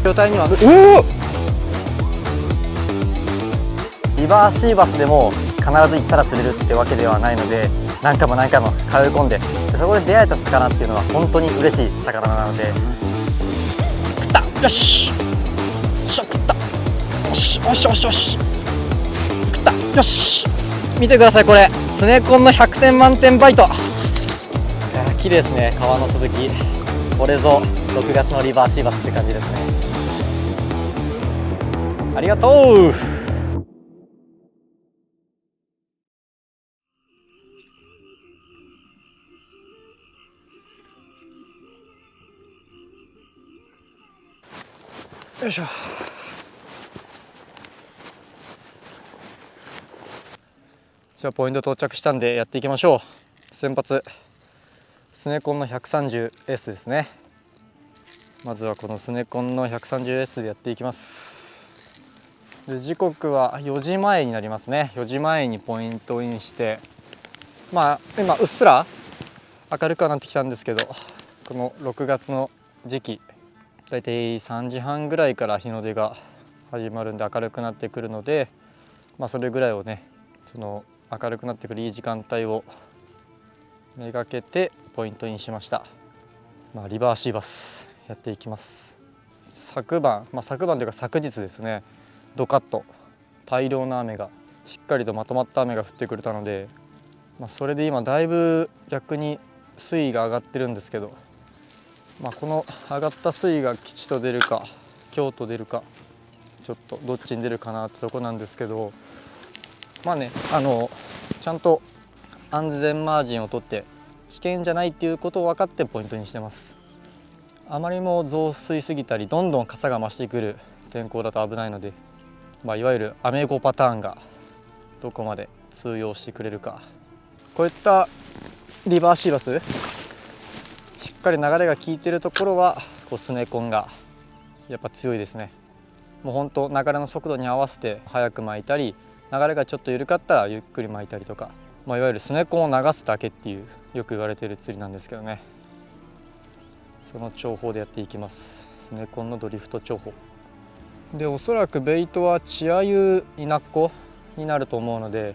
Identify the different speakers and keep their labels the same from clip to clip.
Speaker 1: 状態にはリバーシーバスでも必ず行ったら釣れるってわけではないので、何回も何回も通い込んで、そこで出会えた魚っていうのは本当に嬉しい魚なので。食った、よし食った、よしよしよしよし食った、よし。見てください、これスネコンの100点満点バイト。綺麗ですね、川の続き。これぞ6月のリバーシーバスって感じですね。ありがとう。よいしょ。じゃあポイント到着したんでやっていきましょう。先発スネコンの 130S ですね。まずはこのスネコンの 130S でやっていきます。で時刻は4時前になりますね。4時前にポイントインして、今うっすら明るくはなってきたんですけど、この6月の時期だいたい3時半ぐらいから日の出が始まるんで明るくなってくるので、それぐらいをね、その明るくなってくるいい時間帯をめがけてポイントインしました。リバーシーバスやっていきます。昨晩というか昨日ですね、ドカッと大量の雨がしっかりとまとまった雨が降ってくれたので、それで今だいぶ逆に水位が上がってるんですけど、この上がった水位が吉と出るか凶と出るか、ちょっとどっちに出るかなってとこなんですけど、ちゃんと安全マージンを取って危険じゃないっていうことを分かってポイントにしてます。あまりも増水すぎたりどんどん傘が増してくる天候だと危ないので、いわゆるアメゴパターンがどこまで通用してくれるか。こういったリバーシーバスしっかり流れが効いているところはスネコンがやっぱ強いですね。もう本当流れの速度に合わせて早く巻いたり、流れがちょっと緩かったらゆっくり巻いたりとか、いわゆるスネコンを流すだけっていうよく言われている釣りなんですけどね。その釣法でやっていきます。スネコンのドリフト釣法で、おそらくベイトはチアユイナッコになると思うので、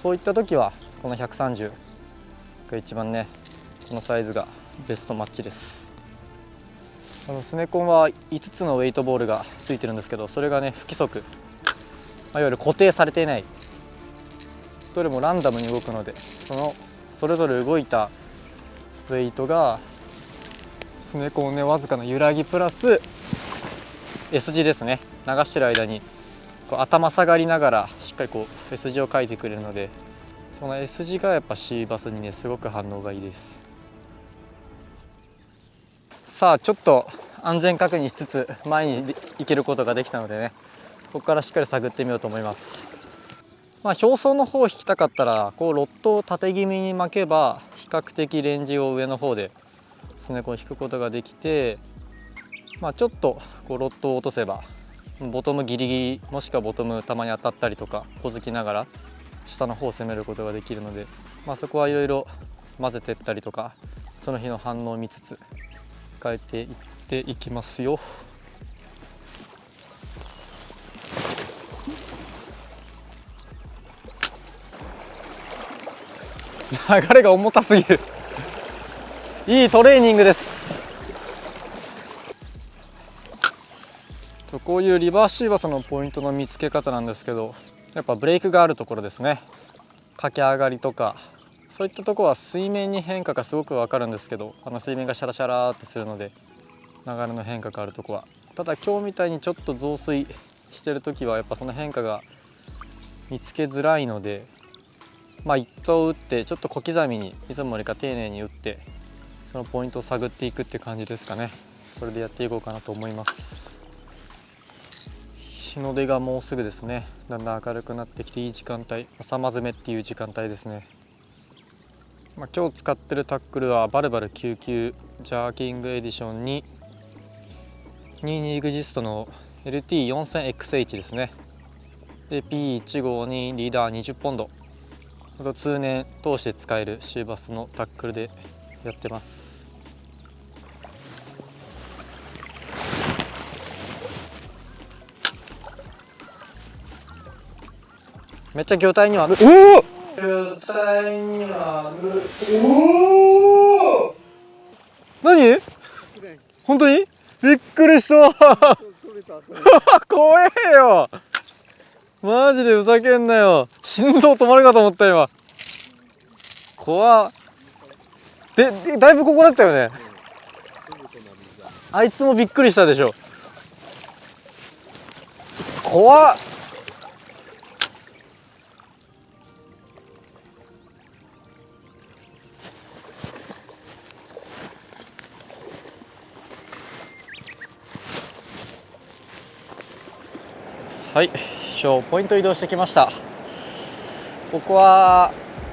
Speaker 1: そういった時はこの130が一番ね、このサイズがベストマッチです。スネコンは5つのウェイトボールがついてるんですけど、それがね不規則、いわゆる固定されていない、どれもランダムに動くので、それぞれ動いたウェイトがスネコンをねわずかな揺らぎプラス S 字ですね、流してる間に頭下がりながらしっかりS 字を描いてくれるので、その S 字がやっぱシーバスにねすごく反応がいいです。さあちょっと安全確認しつつ前に行けることができたのでね、ここからしっかり探ってみようと思います。表層の方を引きたかったらロッドを縦気味に巻けば比較的レンジを上の方でスネコンを引くことができて、ちょっとロッドを落とせばボトムギリギリ、もしくはボトムたまに当たったりとか小突きながら下の方を攻めることができるので、そこはいろいろ混ぜていったりとか、その日の反応を見つつ変えていっていきますよ。流れが重たすぎるいいトレーニングです。こういうリバーシーバスのポイントの見つけ方なんですけど、やっぱブレイクがあるところですね。駆け上がりとかそういったところは水面に変化がすごく分かるんですけど、水面がシャラシャラってするので流れの変化があるところは、ただ今日みたいにちょっと増水してる時はやっぱその変化が見つけづらいので、一投打ってちょっと小刻みにいつもよりか丁寧に打ってそのポイントを探っていくって感じですかね。それでやっていこうかなと思います。日の出がもうすぐですね。だんだん明るくなってきていい時間帯、朝まずめっていう時間帯ですね。今日使ってるタックルはバルバル99ジャーキングエディションに22エグジストの LT4000XH ですね。で P152 リーダー20ポンド、通年通して使えるシーバスのタックルでやってます。めっちゃ魚体にはある。おお、魚体にはある。おお、何？本当にびっくりした怖えよ、マジでふざけんなよ。心臓止まるかと思った今。怖っ。でだいぶここだったよね。あいつもびっくりしたでしょ。怖っ。はい、ポイント移動してきました。ここは、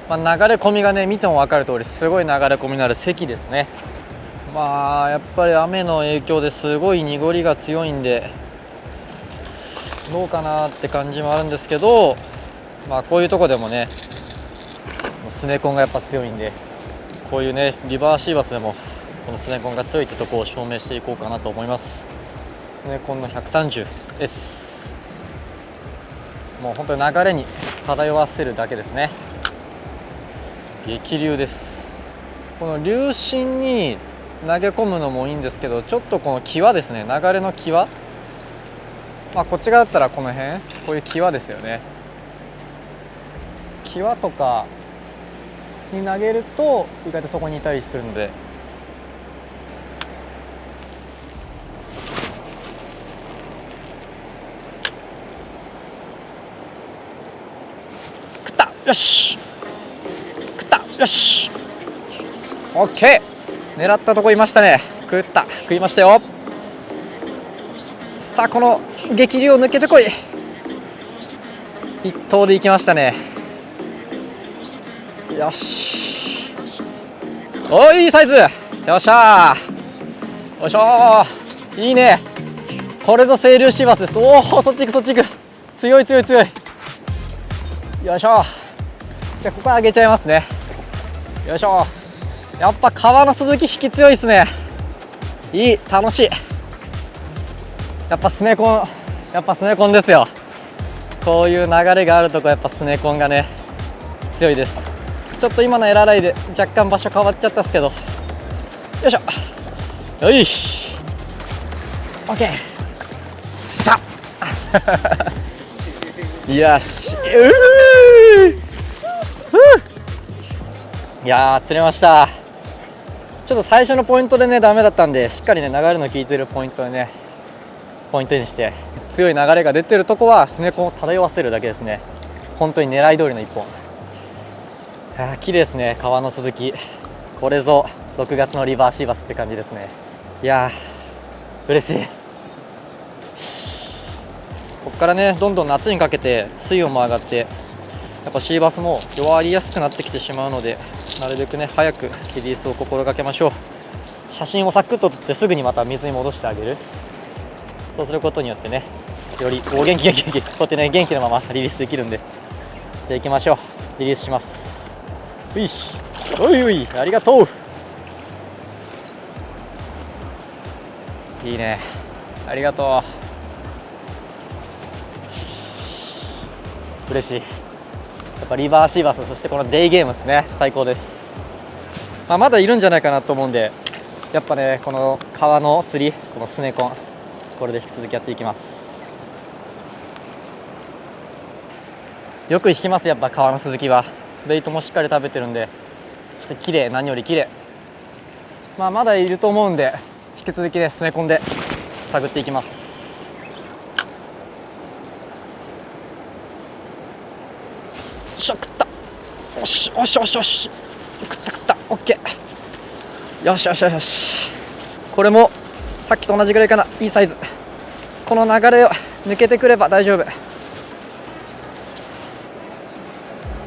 Speaker 1: 流れ込みがね、見ても分かる通りすごい流れ込みのある堰ですね。やっぱり雨の影響ですごい濁りが強いんでどうかなって感じもあるんですけど、こういうとこでもねスネコンがやっぱ強いんで、こういうねリバーシーバスでもこのスネコンが強いってとこを証明していこうかなと思います。スネコンの 130S、 もう本当に流れに漂わせるだけですね。激流です。この流進に投げ込むのもいいんですけど、ちょっとこの際ですね、流れの際、こっち側だったらこの辺、こういう際ですよね。際とかに投げると意外とそこにいたりするので、食った、よし、食った、よし、オッケー、狙ったとこいましたね。食った、食いましたよ。さあこの激流を抜けてこい。一投でいきましたね。よし、おい、いいサイズ、よっしゃー、よいしょー、いいね、これぞ清流シーバスです。おお、そっち行くそっち行く、強い強い強い、よいしょ。じゃあここ上げちゃいますね。よいしょ。やっぱ川の鈴木引き強いですね。いい、楽しい。やっぱスネコン、やっぱスネコンですよ。こういう流れがあるとこやっぱスネコンがね強いです。ちょっと今のエラーライで若干場所変わっちゃったんですけど、よいしょ、よい、オッケー、しゃよし、いやー釣れました。ちょっと最初のポイントでねダメだったんで、しっかりね流れの効いてるポイントでねポイントにして、強い流れが出てるとこはスネコンを漂わせるだけですね。本当に狙い通りの一本。綺麗ですね、川の鈴木。これぞ6月のリバーシーバスって感じですね。いやー嬉しい。ここからねどんどん夏にかけて水温も上がって、やっぱシーバスも弱りやすくなってきてしまうので、なるべくね早くリリースを心がけましょう。写真をサクッと撮ってすぐにまた水に戻してあげる。そうすることによってね、より元気こうやってね元気のままリリースできるんで。じゃあ行きましょう。リリースします。ういし、おいおい、ありがとう。いいね、ありがとう。嬉しい。やっぱリバーシーバス、そしてこのデイゲームですね、最高です。まだいるんじゃないかなと思うんで、やっぱねこの川の釣り、このスネコン、これで引き続きやっていきます。よく引きます、やっぱ川の鈴木は。ベイトもしっかり食べてるんで、そして綺麗、何より綺麗。まだいると思うんで、引き続きねスネコンで探っていきます。しゃ、食った、よしよしよしよし、食ったオッケー、よしよしよし。これもさっきと同じぐらいかな、いいサイズ。この流れを抜けてくれば大丈夫。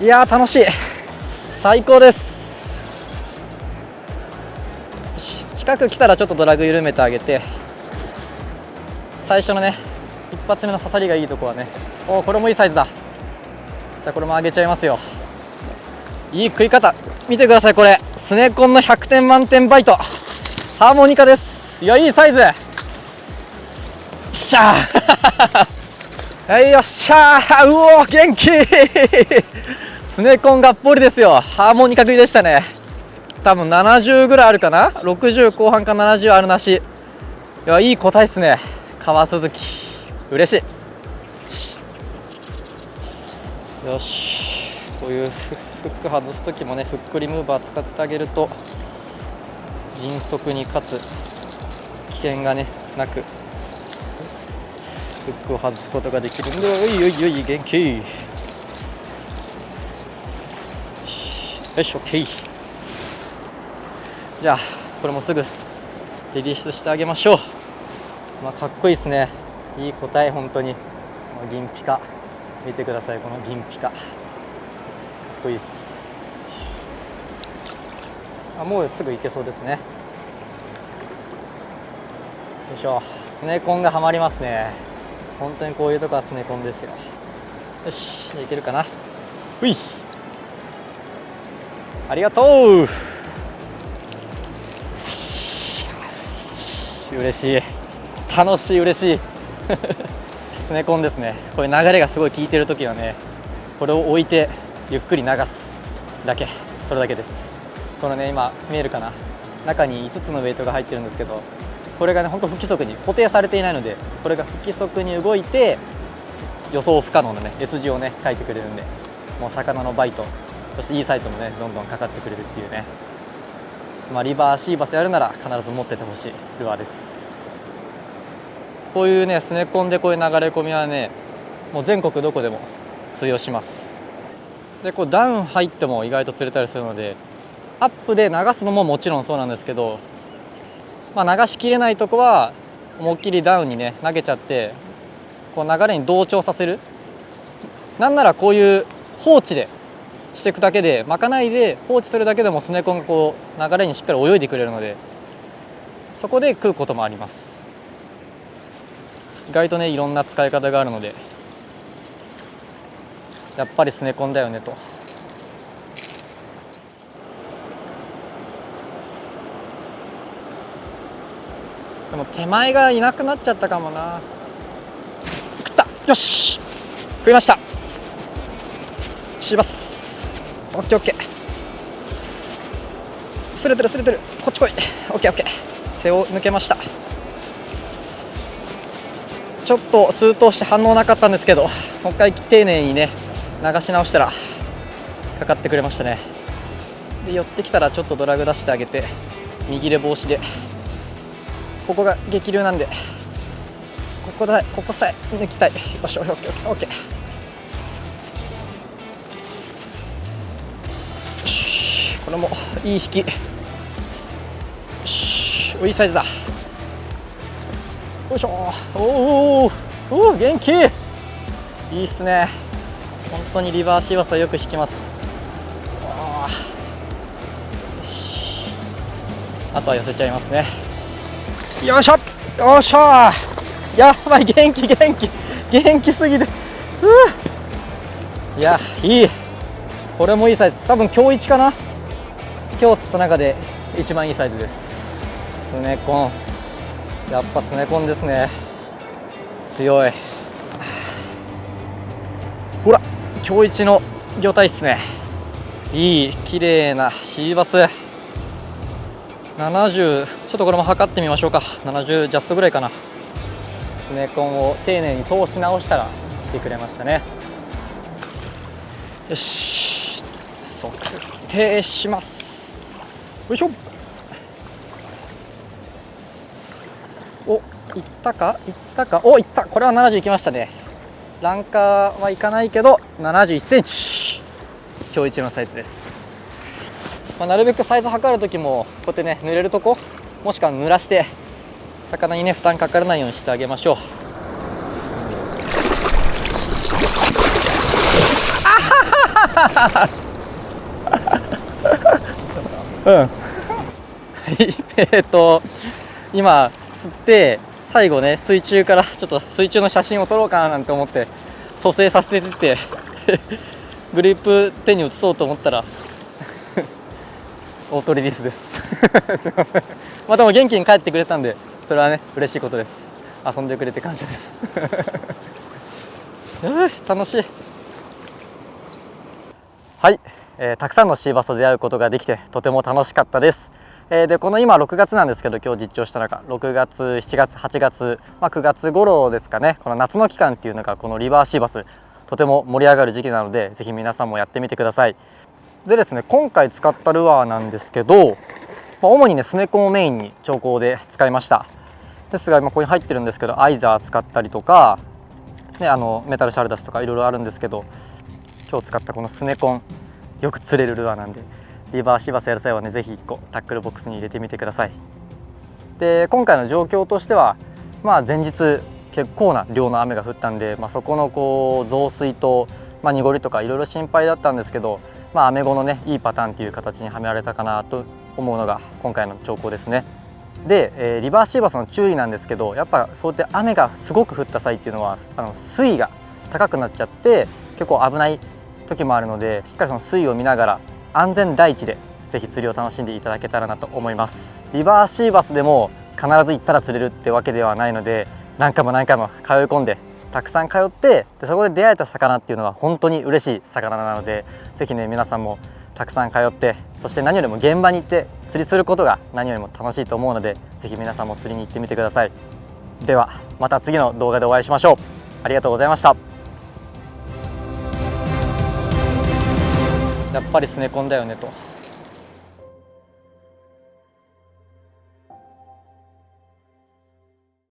Speaker 1: いやー楽しい、最高です。近く来たらちょっとドラグ緩めてあげて、最初のね一発目の刺さりがいいとこはね、おお、これもいいサイズだ。じゃあこれも上げちゃいますよ。いい食い方、見てください、これスネコンの100点満点バイト、ハーモニカです。いや、いいサイズ、しゃーはい、よっしゃー、うおー、元気スネコンがっぽりですよ。ハーモニカ食いでしたね。多分70ぐらいあるかな、60後半か70あるなし。いや、いい個体っすね、川鈴木。嬉しい。よし、こういうフック外す時もね、フックリムーバー使ってあげると迅速にかつ危険がねなくフックを外すことができるんで、おいおいおい、元気。よし、OK。じゃあこれもすぐリリースしてあげましょう。まあ、かっこいいですね。いい個体、本当に。銀ピカ見てください、この銀ピカかっこいいです。もうすぐいけそうですね。よいしょ、スネコンがハマりますね。本当にこういうとこはスネコンですよ。よし、いけるかな。うい、ありがとう。嬉しい、楽しい、嬉しいスネコンですね。これ流れがすごい効いてる時はね、これを置いてゆっくり流すだけ、それだけです。このね、今見えるかな、中に5つのウェイトが入ってるんですけど、これがね、ほんと不規則に固定されていないので、これが不規則に動いて予想不可能なね S 字をね書いてくれるんで、もう魚のバイト、そしていいサイトもねどんどんかかってくれるっていうね、まあ、リバーシーバスやるなら必ず持っててほしいルアーです。こういうねスネコンでこういう流れ込みはね、もう全国どこでも通用します。でこうダウン入っても意外と釣れたりするので、アップで流すのももちろんそうなんですけど、まあ、流しきれないとこは思いっきりダウンにね投げちゃって、こう流れに同調させる。なんならこういう放置でしていくだけで、巻かないで放置するだけでもスネコンがこう流れにしっかり泳いでくれるので、そこで食うこともあります。意外とねいろんな使い方があるので、やっぱりスネコンだよねと。でも手前がいなくなっちゃったかもな。食った、よし、食いました。しばす、オッケーオッケー、すれてるすれてる、こっち来い、オッケーオッケー、背を抜けました。ちょっと数投して反応なかったんですけど、もう一回丁寧にね流し直したらかかってくれましたね。で寄ってきたらちょっとドラグ出してあげて、右で防止で、ここが激流なんで、ここさえ抜きたい。よし、オッケーオッケーオッケー。よし、これもいい引き。よし、いいサイズだ。よいしょ。おお、元気。いいっすね。本当にリバーシーバスはよく引きます。あとは寄せちゃいますね。よいしょ、よっしゃー。やばい、元気すぎて。いや、いい。これもいいサイズ。多分今日一かな。今日釣った中で一番いいサイズです。スネコン、やっぱスネコンですね。強い。ほら、今日一の魚体っすね。いい綺麗なシーバス。70、ちょっとこれも測ってみましょうか。70ジャストぐらいかな。スネコンを丁寧に通し直したら来てくれましたね。よし、測定します。よいしょ。お、いったか。お、いった。これは70いきましたね。ランカーはいかないけど71センチ、今日一のサイズです。なるべくサイズ測る時もこうやってね、濡れるとこもしくは濡らして魚にね負担かからないようにしてあげましょう。今釣って最後ね、水中からちょっと水中の写真を撮ろうかななんて思って蘇生させててグリップ手に移そうと思ったらオートリリースですすいません。まあでも元気に帰ってくれたんで、それはね嬉しいことです。遊んでくれて感謝です楽しい。はい、たくさんのシーバスと出会うことができてとても楽しかったです。でこの今6月なんですけど、今日実況した中6月7月8月、9月頃ですかね、この夏の期間っていうのがこのリバーシーバスとても盛り上がる時期なので、ぜひ皆さんもやってみてください。でですね、今回使ったルアーなんですけど、主にねスネコンをメインに調光で使いました。ですがここに入ってるんですけど、アイザー使ったりとか、ね、メタルシャルダスとかいろいろあるんですけど、今日使ったこのスネコンよく釣れるルアーなんで、リバーシーバスやる際はね、ぜひ1個タックルボックスに入れてみてください。で今回の状況としては、前日結構な量の雨が降ったんで、そこの増水と、濁りとかいろいろ心配だったんですけど、アメゴのねいいパターンっていう形にはめられたかなと思うのが今回の兆候ですね。で、リバーシーバスの注意なんですけど、やっぱそうやって雨がすごく降った際っていうのは水位が高くなっちゃって結構危ない時もあるので、しっかりその水位を見ながら安全第一でぜひ釣りを楽しんでいただけたらなと思います。リバーシーバスでも必ず行ったら釣れるってわけではないので、何回も何回も通い込んでたくさん通って、でそこで出会えた魚っていうのは本当に嬉しい魚なので、ぜひね皆さんもたくさん通って、そして何よりも現場に行って釣りすることが何よりも楽しいと思うので、ぜひ皆さんも釣りに行ってみてください。ではまた次の動画でお会いしましょう。ありがとうございました。やっぱりスネコンだよねと。